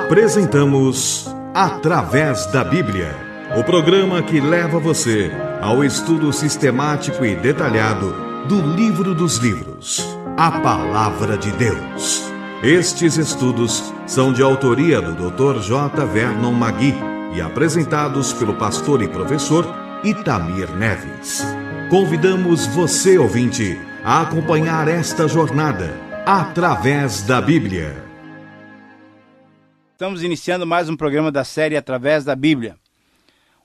Apresentamos Através da Bíblia, o programa que leva você ao estudo sistemático e detalhado do livro dos livros, a Palavra de Deus. Estes estudos são de autoria do Dr. J. Vernon Magui e apresentados pelo pastor e professor Itamir Neves. Convidamos você, ouvinte, a acompanhar esta jornada através da Bíblia. Estamos iniciando mais um programa da série Através da Bíblia.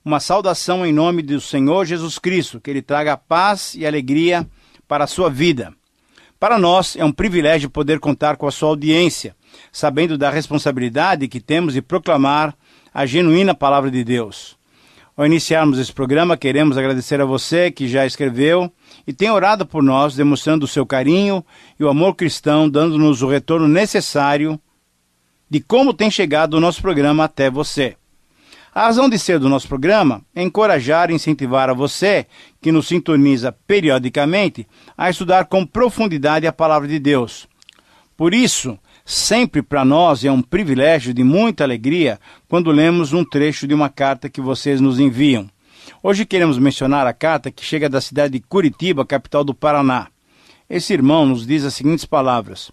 Uma saudação em nome do Senhor Jesus Cristo, que Ele traga paz e alegria para a sua vida. Para nós é um privilégio poder contar com a sua audiência, sabendo da responsabilidade que temos de proclamar a genuína Palavra de Deus. Ao iniciarmos esse programa, queremos agradecer a você que já escreveu e tem orado por nós, demonstrando o seu carinho e o amor cristão, dando-nos o retorno necessário de como tem chegado o nosso programa até você. A razão de ser do nosso programa é encorajar e incentivar a você, que nos sintoniza periodicamente, a estudar com profundidade a Palavra de Deus. Por isso, sempre para nós é um privilégio de muita alegria quando lemos um trecho de uma carta que vocês nos enviam. Hoje queremos mencionar a carta que chega da cidade de Curitiba, capital do Paraná. Esse irmão nos diz as seguintes palavras: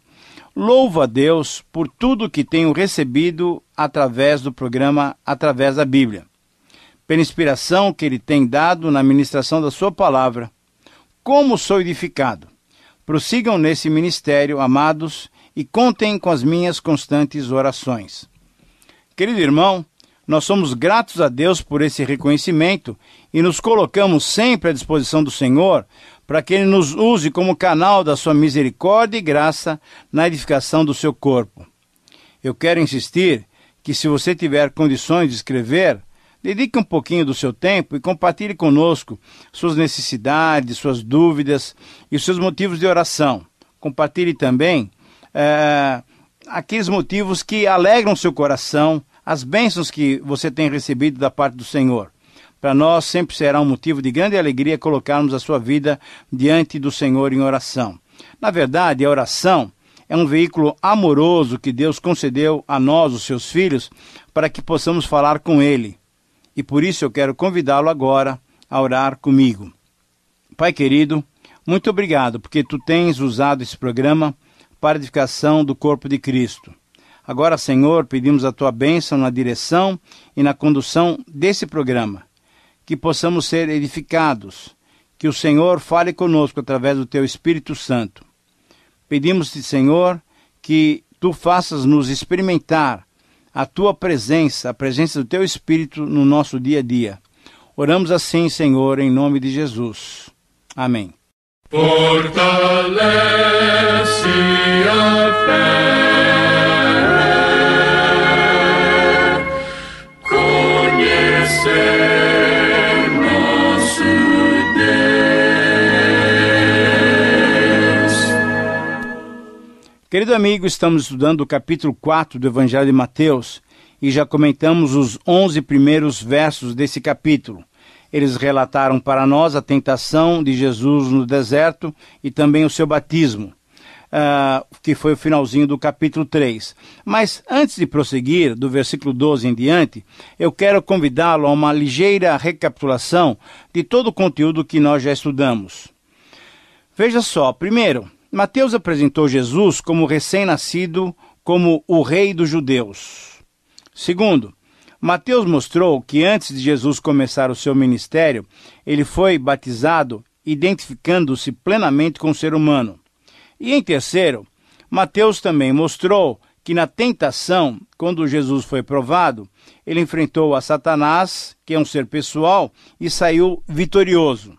louvo a Deus por tudo que tenho recebido através do programa Através da Bíblia, pela inspiração que Ele tem dado na ministração da sua palavra. Como sou edificado! Prossigam nesse ministério, amados, e contem com as minhas constantes orações. Querido irmão, nós somos gratos a Deus por esse reconhecimento e nos colocamos sempre à disposição do Senhor para que Ele nos use como canal da sua misericórdia e graça na edificação do seu corpo. Eu quero insistir que, se você tiver condições de escrever, dedique um pouquinho do seu tempo e compartilhe conosco suas necessidades, suas dúvidas e seus motivos de oração. Compartilhe também aqueles motivos que alegram seu coração, as bênçãos que você tem recebido da parte do Senhor. Para nós sempre será um motivo de grande alegria colocarmos a sua vida diante do Senhor em oração. Na verdade, a oração é um veículo amoroso que Deus concedeu a nós, os seus filhos, para que possamos falar com Ele. E por isso eu quero convidá-lo agora a orar comigo. Pai querido, muito obrigado, porque Tu tens usado esse programa para a edificação do corpo de Cristo. Agora, Senhor, pedimos a Tua bênção na direção e na condução desse programa, que possamos ser edificados, que o Senhor fale conosco através do Teu Espírito Santo. Pedimos-te, Senhor, que Tu faças-nos experimentar a Tua presença, a presença do Teu Espírito no nosso dia a dia. Oramos assim, Senhor, em nome de Jesus. Amém. Fortalece a fé, conhecer nosso Deus. Querido amigo, estamos estudando o capítulo 4 do Evangelho de Mateus e já comentamos os 11 primeiros versos desse capítulo. Eles relataram para nós a tentação de Jesus no deserto e também o seu batismo, que foi o finalzinho do capítulo 3. Mas antes de prosseguir, do versículo 12 em diante, eu quero convidá-lo a uma ligeira recapitulação de todo o conteúdo que nós já estudamos. Veja só, primeiro, Mateus apresentou Jesus como recém-nascido, como o rei dos judeus. Segundo, Mateus mostrou que antes de Jesus começar o seu ministério, ele foi batizado, identificando-se plenamente com o ser humano. E em terceiro, Mateus também mostrou que na tentação, quando Jesus foi provado, ele enfrentou a Satanás, que é um ser pessoal, e saiu vitorioso.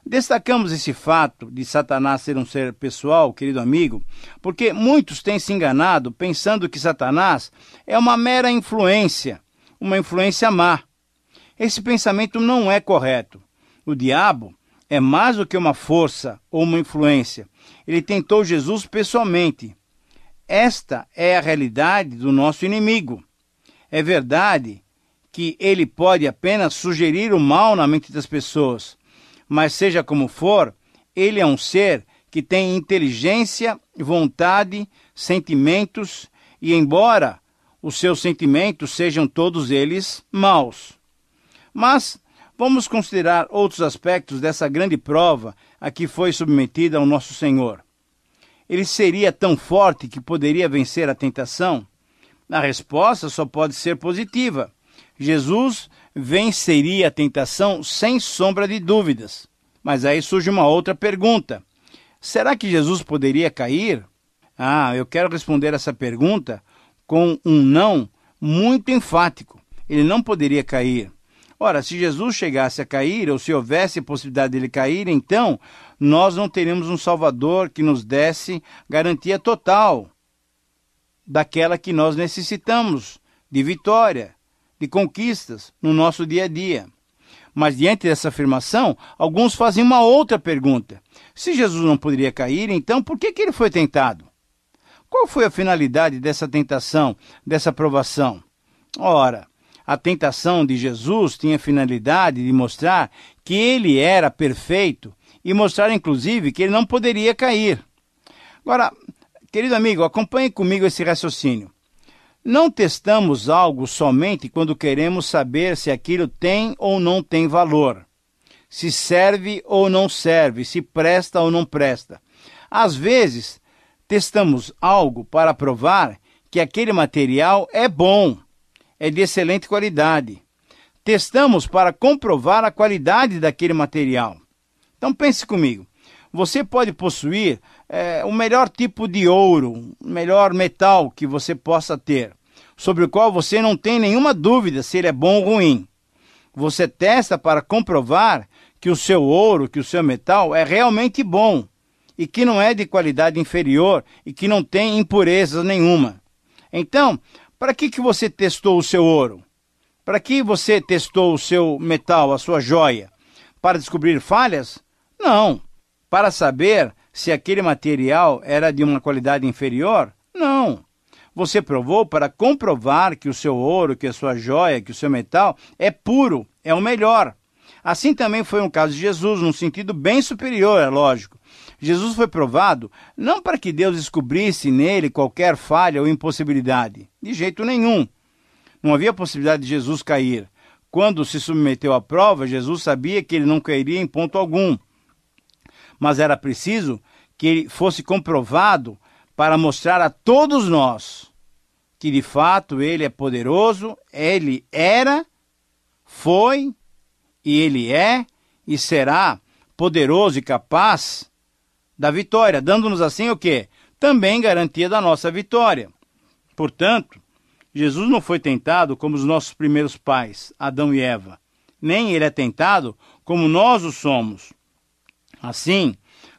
Destacamos esse fato de Satanás ser um ser pessoal, querido amigo, porque muitos têm se enganado pensando que Satanás é uma mera influência, uma influência má. Esse pensamento não é correto. O diabo é mais do que uma força ou uma influência. Ele tentou Jesus pessoalmente. Esta é a realidade do nosso inimigo. É verdade que ele pode apenas sugerir o mal na mente das pessoas, mas seja como for, ele é um ser que tem inteligência, vontade, sentimentos e, embora os seus sentimentos sejam todos eles maus. Mas vamos considerar outros aspectos dessa grande prova a que foi submetida ao nosso Senhor. Ele seria tão forte que poderia vencer a tentação? A resposta só pode ser positiva. Jesus venceria a tentação sem sombra de dúvidas. Mas aí surge uma outra pergunta. Será que Jesus poderia cair? Eu quero responder essa pergunta com um não muito enfático. Ele não poderia cair. Ora, se Jesus chegasse a cair, ou se houvesse possibilidade dele cair, então nós não teríamos um Salvador que nos desse garantia total daquela que nós necessitamos, de vitória, de conquistas no nosso dia a dia. Mas diante dessa afirmação, alguns fazem uma outra pergunta. Se Jesus não poderia cair, então por que ele foi tentado? Qual foi a finalidade dessa tentação, dessa provação? Ora, a tentação de Jesus tinha a finalidade de mostrar que ele era perfeito e mostrar, inclusive, que ele não poderia cair. Agora, querido amigo, acompanhe comigo esse raciocínio. Não testamos algo somente quando queremos saber se aquilo tem ou não tem valor, se serve ou não serve, se presta ou não presta. Às vezes, testamos algo para provar que aquele material é bom, é de excelente qualidade. Testamos para comprovar a qualidade daquele material. Então pense comigo, você pode possuir o melhor tipo de ouro, o melhor metal que você possa ter, sobre o qual você não tem nenhuma dúvida se ele é bom ou ruim. Você testa para comprovar que o seu ouro, que o seu metal é realmente bom e que não é de qualidade inferior e que não tem impurezas nenhuma. Então, para que você testou o seu ouro? Para que você testou o seu metal, a sua joia? Para descobrir falhas? Não. Para saber se aquele material era de uma qualidade inferior? Não. Você provou para comprovar que o seu ouro, que a sua joia, que o seu metal é puro, é o melhor. Assim também foi no caso de Jesus, num sentido bem superior, é lógico. Jesus foi provado não para que Deus descobrisse nele qualquer falha ou impossibilidade. De jeito nenhum. Não havia possibilidade de Jesus cair. Quando se submeteu à prova, Jesus sabia que ele não cairia em ponto algum. Mas era preciso que ele fosse comprovado para mostrar a todos nós que de fato ele é poderoso, ele era, foi e ele é e será poderoso e capaz da vitória, dando-nos assim o quê? Também garantia da nossa vitória. Portanto, Jesus não foi tentado como os nossos primeiros pais, Adão e Eva. Nem ele é tentado como nós o somos. Assim,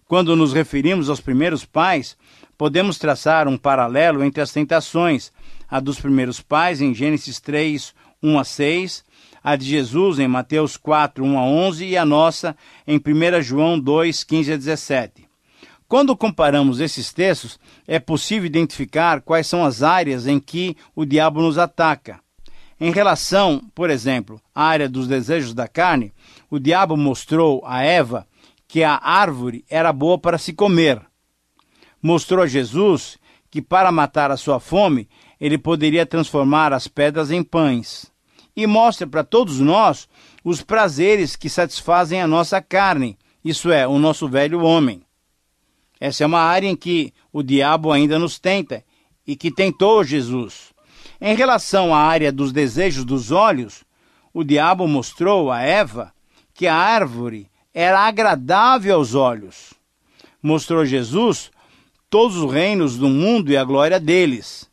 quando nos referimos aos primeiros pais, podemos traçar um paralelo entre as tentações, a dos primeiros pais em Gênesis 3, 1 a 6, a de Jesus em Mateus 4, 1 a 11 e a nossa em 1 João 2, 15 a 17. Quando comparamos esses textos, é possível identificar quais são as áreas em que o diabo nos ataca. Em relação, por exemplo, à área dos desejos da carne, o diabo mostrou a Eva que a árvore era boa para se comer. Mostrou a Jesus que para matar a sua fome, ele poderia transformar as pedras em pães. E mostra para todos nós os prazeres que satisfazem a nossa carne, isso é, o nosso velho homem. Essa é uma área em que o diabo ainda nos tenta e que tentou Jesus. Em relação à área dos desejos dos olhos, o diabo mostrou a Eva que a árvore era agradável aos olhos. Mostrou a Jesus todos os reinos do mundo e a glória deles.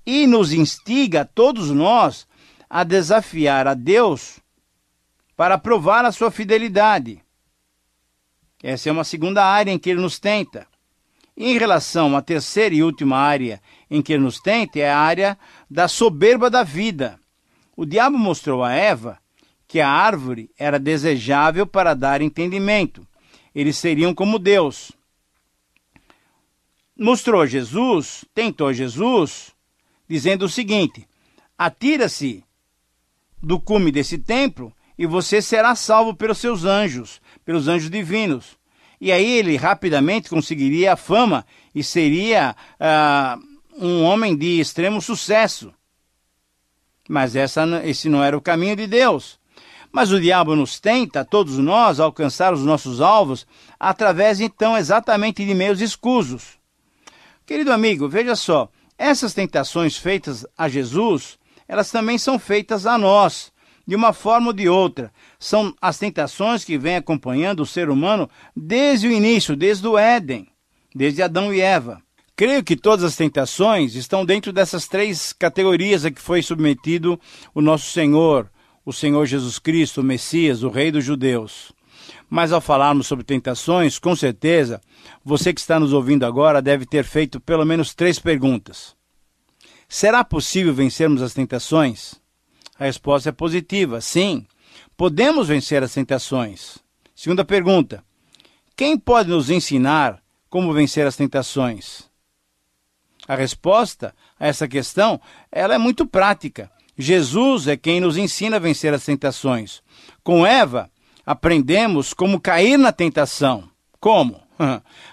E nos instiga, todos nós, a desafiar a Deus para provar a sua fidelidade. Essa é uma segunda área em que ele nos tenta. Em relação à terceira e última área em que ele nos tenta, é a área da soberba da vida. O diabo mostrou a Eva que a árvore era desejável para dar entendimento. Eles seriam como Deus. Mostrou a Jesus, tentou a Jesus, dizendo o seguinte: atira-se do cume desse templo e você será salvo pelos seus anjos, pelos anjos divinos. E aí ele rapidamente conseguiria a fama e seria um homem de extremo sucesso. Mas esse não era o caminho de Deus. Mas o diabo nos tenta, todos nós, a alcançar os nossos alvos, através, então, exatamente de meios escusos. Querido amigo, veja só, essas tentações feitas a Jesus, elas também são feitas a nós, de uma forma ou de outra. São as tentações que vêm acompanhando o ser humano desde o início, desde o Éden, desde Adão e Eva. Creio que todas as tentações estão dentro dessas três categorias a que foi submetido o nosso Senhor, o Senhor Jesus Cristo, o Messias, o Rei dos Judeus. Mas ao falarmos sobre tentações, com certeza, você que está nos ouvindo agora deve ter feito pelo menos 3 perguntas. Será possível vencermos as tentações? A resposta é positiva, sim. Podemos vencer as tentações. Segunda pergunta. Quem pode nos ensinar como vencer as tentações? A resposta a essa questão, ela é muito prática. Jesus é quem nos ensina a vencer as tentações. Com Eva, aprendemos como cair na tentação. Como?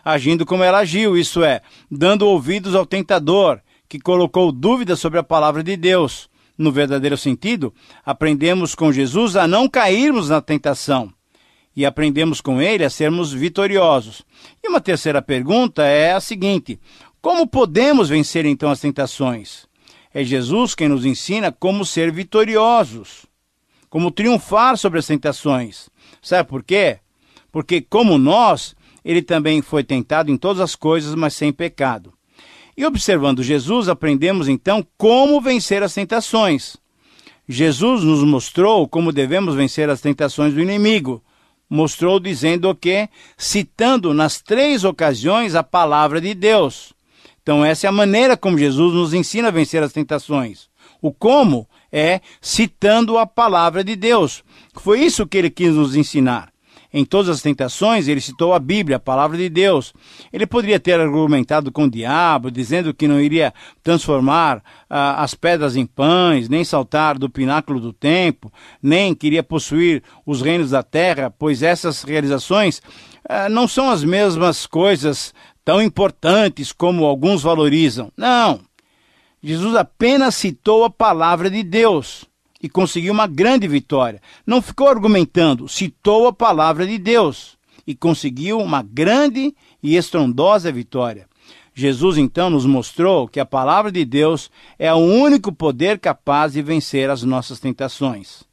Agindo como ela agiu, isso é, dando ouvidos ao tentador, que colocou dúvidas sobre a palavra de Deus. No verdadeiro sentido, aprendemos com Jesus a não cairmos na tentação. E aprendemos com ele a sermos vitoriosos. E uma terceira pergunta é a seguinte: como podemos vencer então as tentações? É Jesus quem nos ensina como ser vitoriosos, como triunfar sobre as tentações. Sabe por quê? Porque, como nós, ele também foi tentado em todas as coisas, mas sem pecado. E observando Jesus, aprendemos então como vencer as tentações. Jesus nos mostrou como devemos vencer as tentações do inimigo. Mostrou dizendo o quê? Citando nas 3 ocasiões a palavra de Deus. Então essa é a maneira como Jesus nos ensina a vencer as tentações. O como é citando a palavra de Deus. Foi isso que ele quis nos ensinar. Em todas as tentações, ele citou a Bíblia, a palavra de Deus. Ele poderia ter argumentado com o diabo, dizendo que não iria transformar as pedras em pães, nem saltar do pináculo do templo, nem queria possuir os reinos da terra, pois essas realizações não são as mesmas coisas tão importantes como alguns valorizam. Não. Jesus apenas citou a palavra de Deus e conseguiu uma grande vitória. Não ficou argumentando, citou a palavra de Deus e conseguiu uma grande e estrondosa vitória. Jesus então nos mostrou que a palavra de Deus é o único poder capaz de vencer as nossas tentações.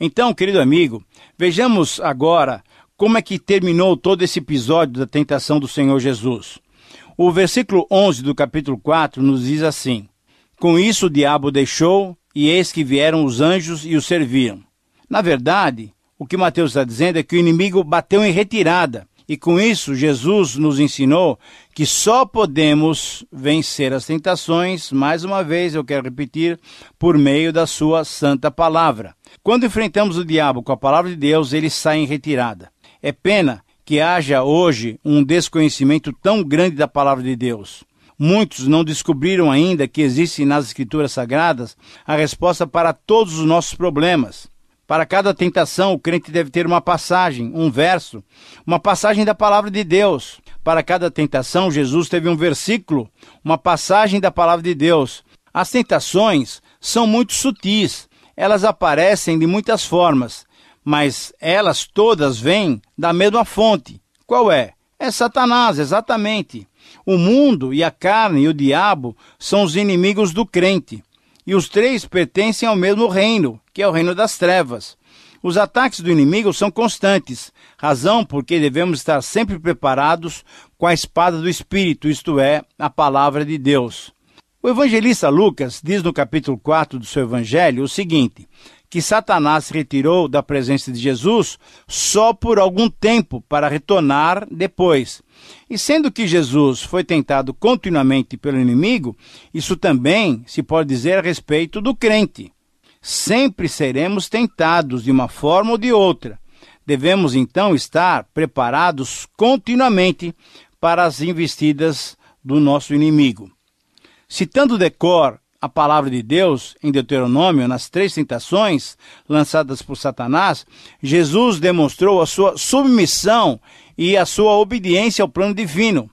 Então, querido amigo, vejamos agora como é que terminou todo esse episódio da tentação do Senhor Jesus. O versículo 11 do capítulo 4 nos diz assim: com isso o diabo deixou, e eis que vieram os anjos e o serviram. Na verdade, o que Mateus está dizendo é que o inimigo bateu em retirada. E com isso, Jesus nos ensinou que só podemos vencer as tentações, mais uma vez eu quero repetir, por meio da sua santa palavra. Quando enfrentamos o diabo com a palavra de Deus, ele sai em retirada. É pena que haja hoje um desconhecimento tão grande da palavra de Deus. Muitos não descobriram ainda que existe nas Escrituras Sagradas a resposta para todos os nossos problemas. Para cada tentação, o crente deve ter uma passagem, um verso, uma passagem da palavra de Deus. Para cada tentação, Jesus teve um versículo, uma passagem da palavra de Deus. As tentações são muito sutis, elas aparecem de muitas formas, mas elas todas vêm da mesma fonte. Qual é? É Satanás, exatamente. O mundo e a carne e o diabo são os inimigos do crente. E os 3 pertencem ao mesmo reino, que é o reino das trevas. Os ataques do inimigo são constantes, razão porque devemos estar sempre preparados com a espada do Espírito, isto é, a palavra de Deus. O evangelista Lucas diz no capítulo 4 do seu evangelho o seguinte: que Satanás se retirou da presença de Jesus só por algum tempo para retornar depois. E sendo que Jesus foi tentado continuamente pelo inimigo, isso também se pode dizer a respeito do crente. Sempre seremos tentados de uma forma ou de outra. Devemos então estar preparados continuamente para as investidas do nosso inimigo. Citando de cor a palavra de Deus em Deuteronômio, nas 3 tentações lançadas por Satanás, Jesus demonstrou a sua submissão e a sua obediência ao plano divino.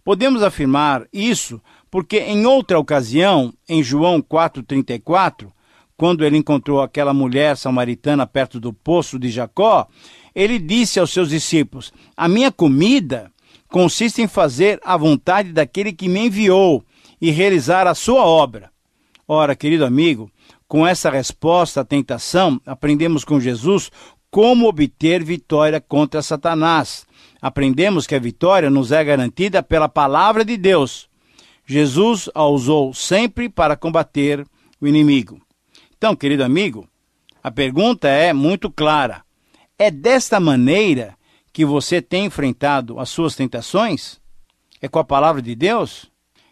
Podemos afirmar isso porque em outra ocasião, em João 4,34, quando ele encontrou aquela mulher samaritana perto do poço de Jacó, ele disse aos seus discípulos: a minha comida consiste em fazer a vontade daquele que me enviou e realizar a sua obra. Ora, querido amigo, com essa resposta à tentação, aprendemos com Jesus como obter vitória contra Satanás. Aprendemos que a vitória nos é garantida pela palavra de Deus. Jesus a usou sempre para combater o inimigo. Então, querido amigo, a pergunta é muito clara. É desta maneira que você tem enfrentado as suas tentações? É com a palavra de Deus?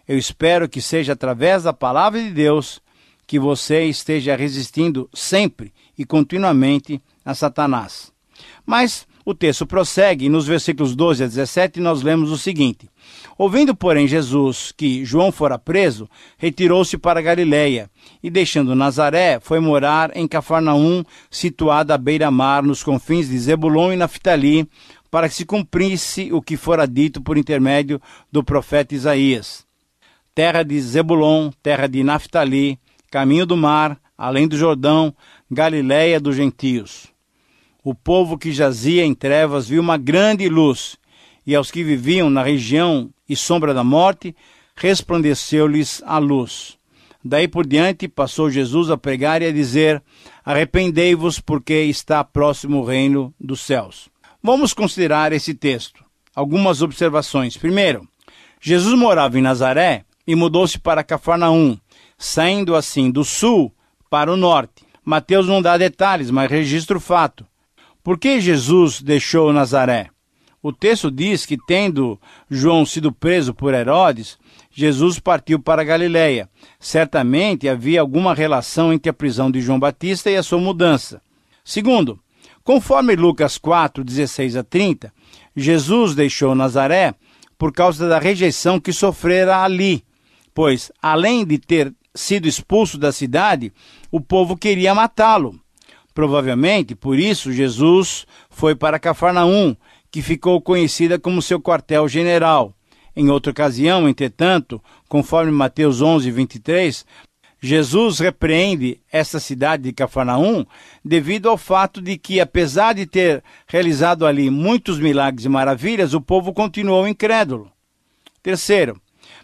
Eu espero que seja através da palavra de Deus que você esteja resistindo sempre e continuamente a Satanás. Mas o texto prossegue e nos versículos 12 a 17 nós lemos o seguinte: ouvindo, porém, Jesus que João fora preso, retirou-se para Galiléia e, deixando Nazaré, foi morar em Cafarnaum, situada à beira-mar, nos confins de Zebulon e Naftali, para que se cumprisse o que fora dito por intermédio do profeta Isaías. Terra de Zebulon, terra de Naftali, caminho do mar, além do Jordão, Galiléia dos gentios. O povo que jazia em trevas viu uma grande luz, e aos que viviam na região e sombra da morte, resplandeceu-lhes a luz. Daí por diante passou Jesus a pregar e a dizer: arrependei-vos, porque está próximo o reino dos céus. Vamos considerar esse texto. Algumas observações. Primeiro, Jesus morava em Nazaré e mudou-se para Cafarnaum, saindo assim do sul para o norte. Mateus não dá detalhes, mas registra o fato. Por que Jesus deixou Nazaré? O texto diz que, tendo João sido preso por Herodes, Jesus partiu para Galiléia. Certamente havia alguma relação entre a prisão de João Batista e a sua mudança. Segundo, conforme Lucas 4, 16 a 30, Jesus deixou Nazaré por causa da rejeição que sofrera ali, pois, além de ter sido expulso da cidade, o povo queria matá-lo. Provavelmente, por isso, Jesus foi para Cafarnaum, que ficou conhecida como seu quartel-general. Em outra ocasião, entretanto, conforme Mateus 11, 23, Jesus repreende essa cidade de Cafarnaum devido ao fato de que, apesar de ter realizado ali muitos milagres e maravilhas, o povo continuou incrédulo. Terceiro,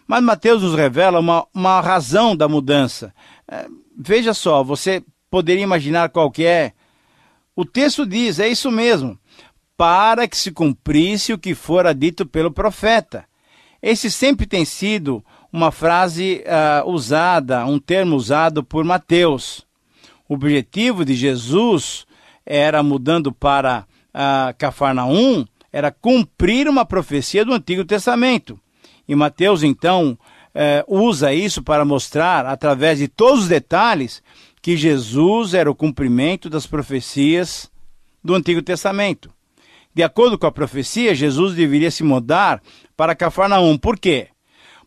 mas Mateus nos revela uma razão da mudança. Veja só, você poderia imaginar qual que é? O texto diz, é isso mesmo, para que se cumprisse o que fora dito pelo profeta. Esse sempre tem sido uma frase usada, um termo usado por Mateus. O objetivo de Jesus era, mudando para Cafarnaum, era cumprir uma profecia do Antigo Testamento. E Mateus, então, usa isso para mostrar, através de todos os detalhes, que Jesus era o cumprimento das profecias do Antigo Testamento. De acordo com a profecia, Jesus deveria se mudar para Cafarnaum. Por quê?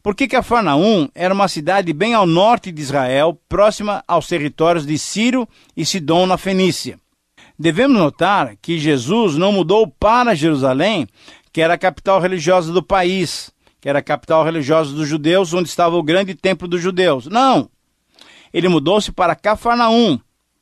Porque Cafarnaum era uma cidade bem ao norte de Israel, próxima aos territórios de Ciro e Sidom na Fenícia. Devemos notar que Jesus não mudou para Jerusalém, que era a capital religiosa do país, que era a capital religiosa dos judeus, onde estava o grande templo dos judeus. Não! Ele mudou-se para Cafarnaum,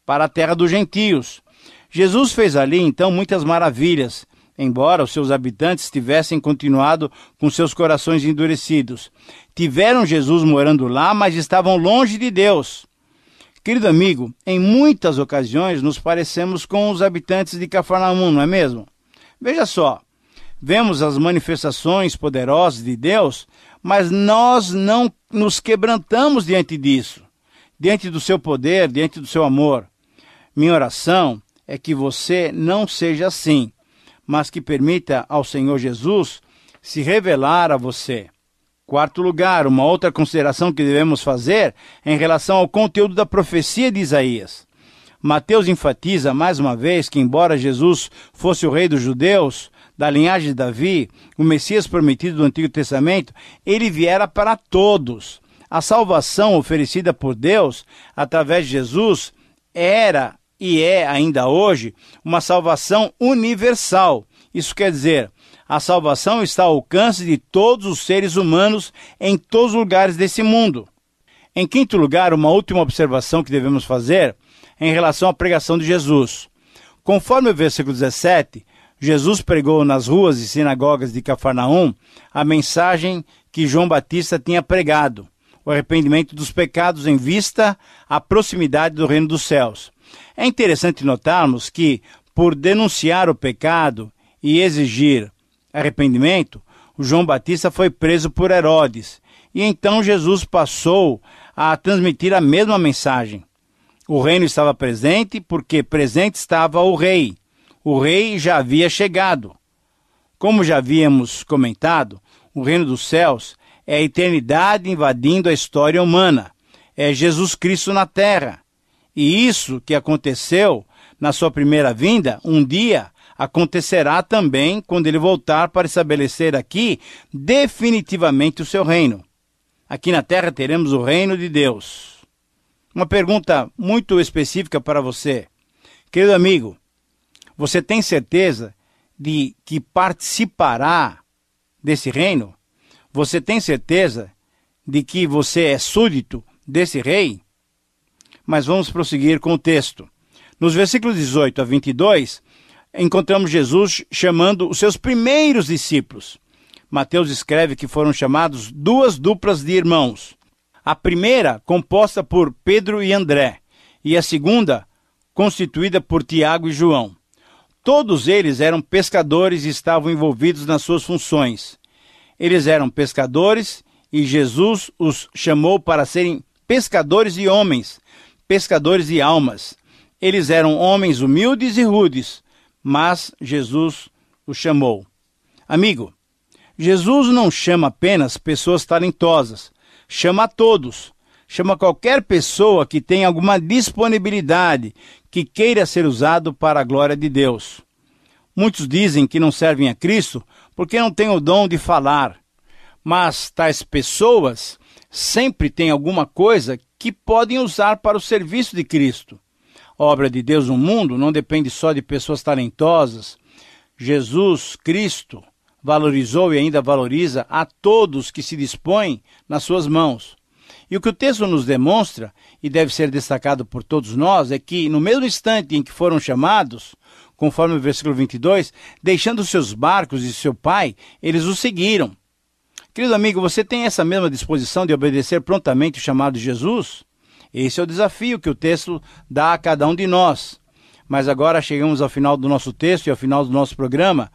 para a terra dos gentios. Jesus fez ali, então, muitas maravilhas, embora os seus habitantes tivessem continuado com seus corações endurecidos. Tiveram Jesus morando lá, mas estavam longe de Deus. Querido amigo, em muitas ocasiões nos parecemos com os habitantes de Cafarnaum, não é mesmo? Veja só, vemos as manifestações poderosas de Deus, mas nós não nos quebrantamos diante disso, diante do seu poder, diante do seu amor. Minha oração é que você não seja assim, mas que permita ao Senhor Jesus se revelar a você. Quarto lugar, uma outra consideração que devemos fazer é em relação ao conteúdo da profecia de Isaías. Mateus enfatiza mais uma vez que, embora Jesus fosse o rei dos judeus, da linhagem de Davi, o Messias prometido do Antigo Testamento, ele viera para todos. A salvação oferecida por Deus através de Jesus era e é ainda hoje uma salvação universal. Isso quer dizer, a salvação está ao alcance de todos os seres humanos em todos os lugares desse mundo. Em quinto lugar, uma última observação que devemos fazer em relação à pregação de Jesus. Conforme o versículo 17, Jesus pregou nas ruas e sinagogas de Cafarnaum a mensagem que João Batista tinha pregado, o arrependimento dos pecados em vista à proximidade do reino dos céus. É interessante notarmos que, por denunciar o pecado e exigir arrependimento, o João Batista foi preso por Herodes, e então Jesus passou a transmitir a mesma mensagem. O reino estava presente porque presente estava o rei. O rei já havia chegado. Como já havíamos comentado, o reino dos céus é a eternidade invadindo a história humana. É Jesus Cristo na terra. E isso que aconteceu na sua primeira vinda, um dia acontecerá também quando ele voltar para estabelecer aqui definitivamente o seu reino. Aqui na terra teremos o reino de Deus. Uma pergunta muito específica para você. Querido amigo, você tem certeza de que participará desse reino? Você tem certeza de que você é súdito desse rei? Mas vamos prosseguir com o texto. Nos versículos 18 a 22, encontramos Jesus chamando os seus primeiros discípulos. Mateus escreve que foram chamados duas duplas de irmãos. A primeira, composta por Pedro e André, e a segunda, constituída por Tiago e João. Todos eles eram pescadores e estavam envolvidos nas suas funções. Eles eram pescadores e Jesus os chamou para serem pescadores de homens, pescadores de almas. Eles eram homens humildes e rudes, mas Jesus os chamou. Amigo, Jesus não chama apenas pessoas talentosas, chama a todos. Chama qualquer pessoa que tenha alguma disponibilidade, que queira ser usado para a glória de Deus. Muitos dizem que não servem a Cristo porque não têm o dom de falar. Mas tais pessoas sempre têm alguma coisa que podem usar para o serviço de Cristo. A obra de Deus no mundo não depende só de pessoas talentosas. Jesus Cristo valorizou e ainda valoriza a todos que se dispõem nas suas mãos. E o que o texto nos demonstra, e deve ser destacado por todos nós, é que no mesmo instante em que foram chamados, conforme o versículo 22, deixando seus barcos e seu pai, eles o seguiram. Querido amigo, você tem essa mesma disposição de obedecer prontamente o chamado de Jesus? Esse é o desafio que o texto dá a cada um de nós. Mas agora chegamos ao final do nosso texto e ao final do nosso programa.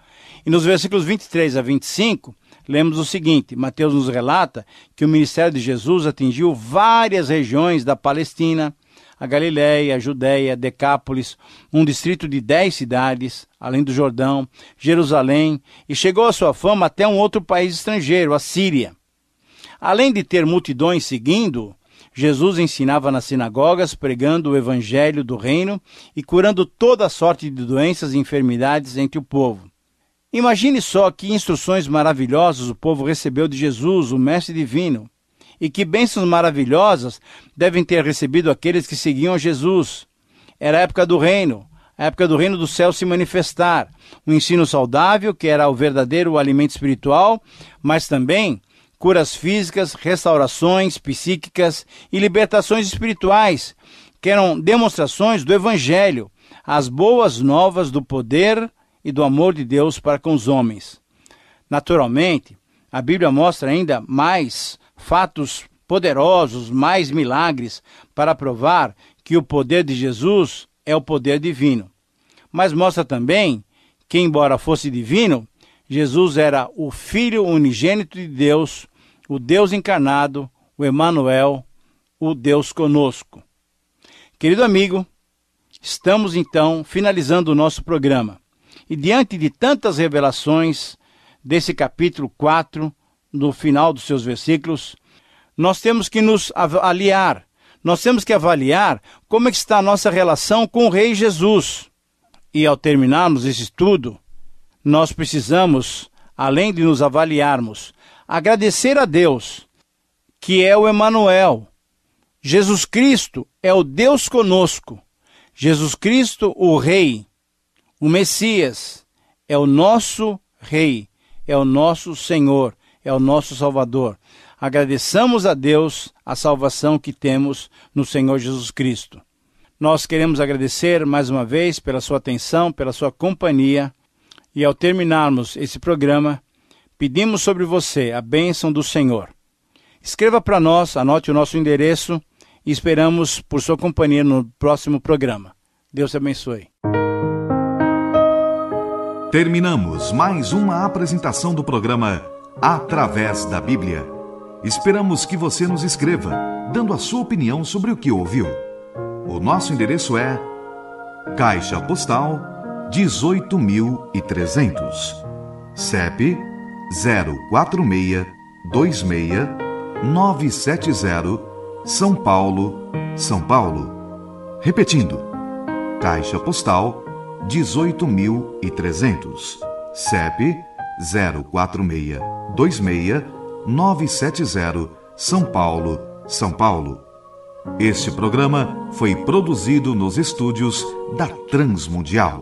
E nos versículos 23 a 25, lemos o seguinte: Mateus nos relata que o ministério de Jesus atingiu várias regiões da Palestina, a Galiléia, a Judéia, Decápolis, um distrito de 10 cidades, além do Jordão, Jerusalém, e chegou a sua fama até um outro país estrangeiro, a Síria. Além de ter multidões seguindo, Jesus ensinava nas sinagogas, pregando o evangelho do reino e curando toda sorte de doenças e enfermidades entre o povo. Imagine só que instruções maravilhosas o povo recebeu de Jesus, o Mestre Divino, e que bênçãos maravilhosas devem ter recebido aqueles que seguiam a Jesus. Era a época do reino do céu se manifestar, um ensino saudável, que era o verdadeiro alimento espiritual, mas também curas físicas, restaurações psíquicas e libertações espirituais, que eram demonstrações do Evangelho, as boas novas do poder e do amor de Deus para com os homens. Naturalmente, a Bíblia mostra ainda mais fatos poderosos, mais milagres, para provar que o poder de Jesus é o poder divino. Mas mostra também que, embora fosse divino, Jesus era o Filho unigênito de Deus, o Deus encarnado, o Emanuel, o Deus conosco. Querido amigo, estamos então finalizando o nosso programa. E diante de tantas revelações desse capítulo 4, no final dos seus versículos, nós temos que nos avaliar. Nós temos que avaliar como é que está a nossa relação com o Rei Jesus. E ao terminarmos esse estudo, nós precisamos, além de nos avaliarmos, agradecer a Deus, que é o Emanuel. Jesus Cristo é o Deus conosco. Jesus Cristo, o Rei, o Messias, é o nosso Rei, é o nosso Senhor, é o nosso Salvador. Agradeçamos a Deus a salvação que temos no Senhor Jesus Cristo. Nós queremos agradecer mais uma vez pela sua atenção, pela sua companhia, e ao terminarmos esse programa, pedimos sobre você a bênção do Senhor. Escreva para nós, anote o nosso endereço e esperamos por sua companhia no próximo programa. Deus te abençoe. Terminamos mais uma apresentação do programa Através da Bíblia. Esperamos que você nos escreva, dando a sua opinião sobre o que ouviu. O nosso endereço é Caixa Postal 18.300, CEP 04626-970, São Paulo, São Paulo. Repetindo, Caixa Postal 18.300, CEP 04626-970, São Paulo, São Paulo. Este programa foi produzido nos estúdios da Transmundial.